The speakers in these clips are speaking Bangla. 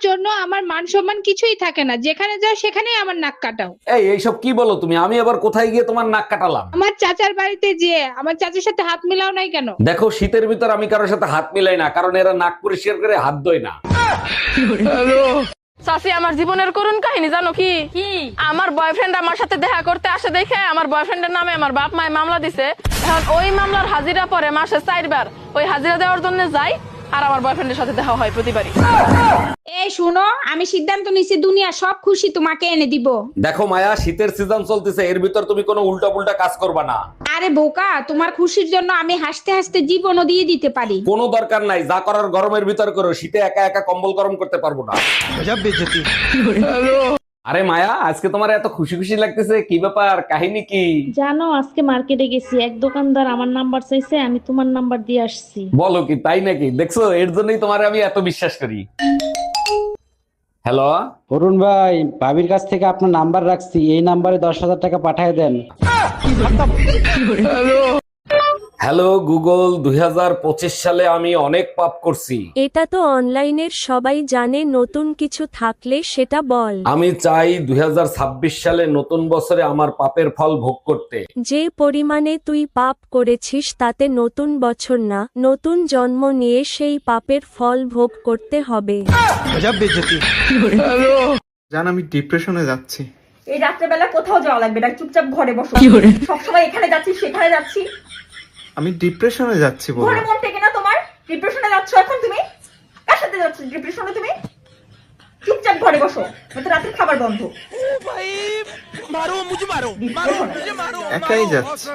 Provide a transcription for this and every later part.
জন্য আমার মান সম্মান কিছুই থাকে না, যেখানে যাও সেখানেই আমার নাক কাটাও। এইসব কি বলো তুমি? আমি আবার কোথায় গিয়ে তোমার নাক কাটালাম? আমার চাচার বাড়িতে যে আমার চাচার সাথে হাত মিলাও নাই কেন? দেখো, শীতের ভিতর আমি কারোর সাথে হাত মিলাই না, কারণ এরা নাক পরিষ্কার করে হাত ধোয় না। চাচি, আমার জীবনের করুণ কাহিনী জানো কি? আমার বয়ফ্রেন্ড আমার সাথে দেখা করতে আসে দেখে আমার বয়ফ্রেন্ডের নামে আমার বাপ মায় মামলা দিছে। এখন ওই মামলার হাজিরা পরে মাসে 4 বার ওই হাজিরা দেওয়ার জন্য যাই, আর আমার বয়ফ্রেন্ডের সাথে দেখা হয় প্রতিবারই। এই শুনো, আমি সিদ্ধান্ত নিছি দুনিয়া সব খুশি তোমাকে এনে দিব। দেখো মায়া, শীতের সিজন চলতেছে, এর ভিতর তুমি কোনো উল্টা পুল্টা কাজ করবা না। আরে বোকা, তোমার খুশির জন্য আমি হাসতে হাসতে জীবনও দিয়ে দিতে পারি। কোনো দরকার নাই, যা করার গরমের ভিতর করো, শীতে একা একা কম্বল গরম করতে পারবো না। আরে মায়া, আজকে তোমার এত খুশি খুশি লাগতেছে, কি ব্যাপার? কাহিনী কি? জানো, আজকে মার্কেটে গেছি, এক দোকানদার আমার নাম্বার চাইছে, আমি তোমার নাম্বার দিয়ে আসছি। বলো কি, তাই নাকি? দেখছো, এর জন্যই তোমার আমি এত বিশ্বাস করি। হ্যালো। অরুণ ভাই, ভাবির কাছ থেকে আপনার নাম্বার রাখছি, এই নাম্বারে 10,000 টাকা পাঠিয়ে দেন। হ্যালো গুগল, 2025 সালে আমি অনেক পাপ করছি। এটা তো অনলাইনের সবাই জানে, নতুন কিছু থাকলে সেটা বল। আমি চাই 2026 সালে নতুন বছরে আমার পাপের ফল ভোগ করতে। যে পরিমাণে তুই পাপ করেছিস তাতে নতুন বছর না, নতুন জন্ম নিয়ে সেই পাপের ফল ভোগ করতে হবে। জান, আমি ডিপ্রেশনে যাচ্ছি। এই রাত্রেবেলা কোথাও যাওয়া লাগবে না, চুপচাপ ঘরে বসো। সবসময় এখানে যাচ্ছি সেখানে যাচ্ছি, আমি ডিপ্রেশনে যাচ্ছি বলো। ঘরে মন টেকে না তোমার? ডিপ্রেশনে যাচ্ছ এখন তুমি? কার সাথে যাচ্ছ ডিপ্রেশনে তুমি? চুপচাপ ঘরে বসো, নয়তো রাতের খাবার বন্ধ। একাই যাচ্ছি।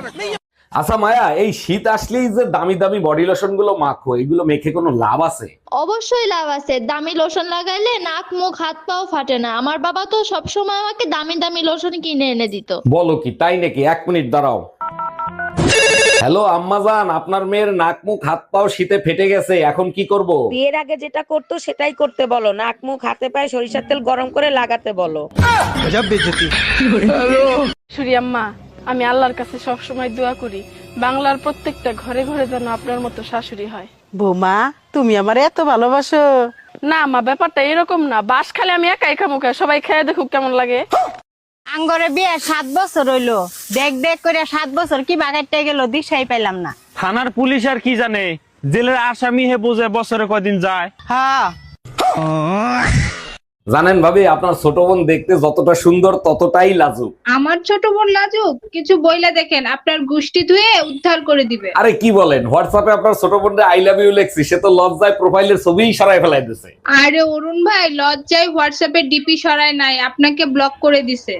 আচ্ছা মায়া, এই শীত আসলেই যে দামি দামি বডি লোশন গুলো মাখো, এগুলো মেখে কোনো লাভ আছে? অবশ্যই লাভ আছে। দামি লোশন লাগাইলে নাক মুখ হাত পাও ফাটে না। আমার বাবা তো সবসময় আমাকে দামি দামি লোশন কিনে এনে দিত। বলো কি, তাই নাকি? 1 মিনিট দাঁড়াও। হ্যালো আম্মাজান, আপনার মেয়ের নাক মুখ হাত পাও শীতে ফেটে গেছে, এখন কি করব? বিয়ের আগে যেটা করতো সেটাই করতে বলো। নাক মুখ হাতে পায়ে সরিষার তেল গরম করে লাগাতে বলো। সুরিয়াম্মা, আমি আল্লাহর কাছে সব সময় দোয়া করি বাংলার প্রত্যেকটা ঘরে ঘরে যেন আপনার মতো শাশুড়ি হয়। বৌমা, তুমি আমার এত ভালোবাসো? না মা, ব্যাপারটা এরকম না। বাস খালি আমি একাই খামো, সবাই খেয়ে দেখুক কেমন লাগে। আঙ্গরে বিয়ে 7 বছর হইলো, দেখ দেখ করে 7 বছর কি বাগাইতে গেল দিশাই পাইলাম না। থানার পুলিশ আর কি জানে, জেলের আসামি হে বোঝে বছরে কদিন যায়। হ্যাঁ, জানেন ভাবি, আপনার ছোট বোন দেখতে যতটা সুন্দর ততটাই লাজুক। আমার ছোট বোন লাজুক? কিছু বইলা দেখেন, আপনার গুষ্টি ধুয়ে উদ্ধার করে দিবে। আরে কি বলেন, হোয়াটসঅ্যাপে আপনার ছোট বোনরে আই লাভ ইউ লেখছি, সে তো লজ্জায় প্রোফাইলের ছবিই সরাই ফেলাই দিছে। আরে অরুণ ভাই, লজ্জায় হোয়াটসঅ্যাপে ডিপি সরায় নাই, আপনাকে ব্লক করে দিছে।